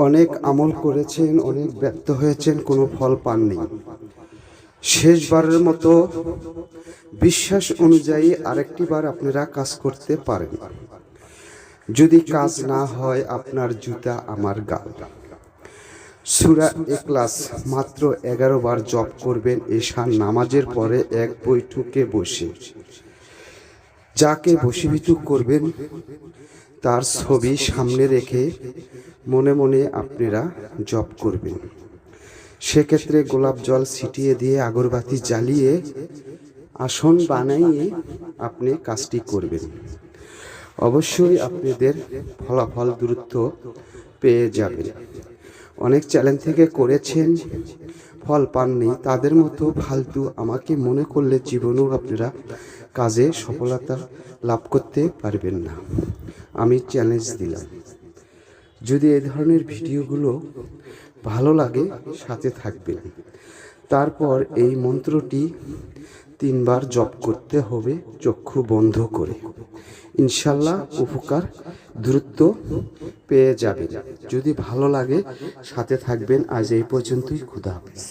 অনেক আমল করেছেন, অনেক ব্যর্থ হয়েছেন, কোনো ফল পাননি। শেষবারের মতো বিশ্বাস অনুযায়ী আরেকটি বার আপনারা কাজ করতে পারেন। যদি কাজ না হয়, আপনার জুতা আমার গাল। সূরা ইখলাস মাত্র 11 বার জপ করবেন এশার নামাজের পরে এক বৈঠকে বসে। যাকে বশীভূত করবেন তার ছবি সামনে রেখে মনে মনে আপনারা জপ করবেন। সেক্ষেত্রে গোলাপ জল ছিটিয়ে দিয়ে আগরবাতি জ্বালিয়ে আসন বানাইয়ে আপনি কাজটি করবেন। অবশ্যই আপনাদের ফলাফল দ্রুত পেয়ে যাবেন। অনেক চ্যালেঞ্জ থেকে করেছেন, ফল পাননি, তাদের মতো ফালতু আমাকে মনে করলে জীবনেও আপনারা কাজে সফলতা লাভ করতে পারবেন না। আমি চ্যালেঞ্জ দিলাম। যদি এই ধরনের ভিডিওগুলো ভালো লাগে সাথে থাকবেন। তারপর এই মন্ত্রটি 3 বার জপ করতে হবে চক্ষু বন্ধ করে। ইনশাল্লাহ উপকার দ্রুত পেয়ে যাবেন। যদি ভালো লাগে সাথে থাকবেন। আজ এই পর্যন্তই। খোদা হাফেজ।